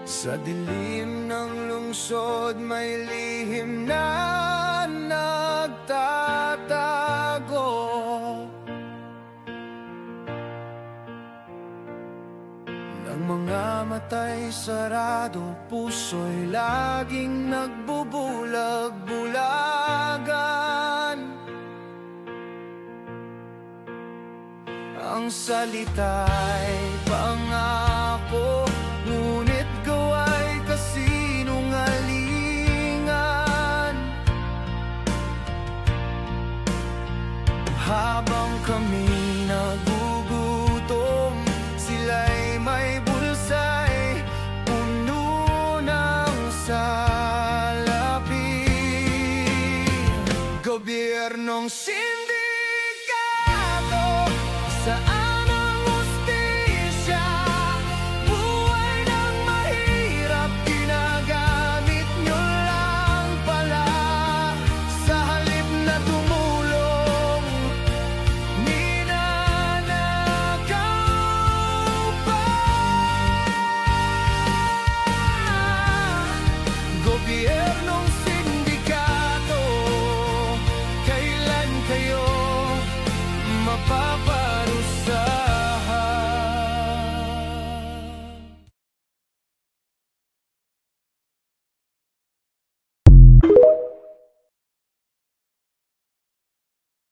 Sa dilim ng lungsod may lihim na nagtatago. Ng mga mata'y sarado, puso'y laging nagbubulag-bulagan. Ang salita'y pangako, ngunit gawa'y kasinungalingan. Habang kami nagugutom, sila'y may bulsa'y puno ng salapi. Gobyernong sindikato sa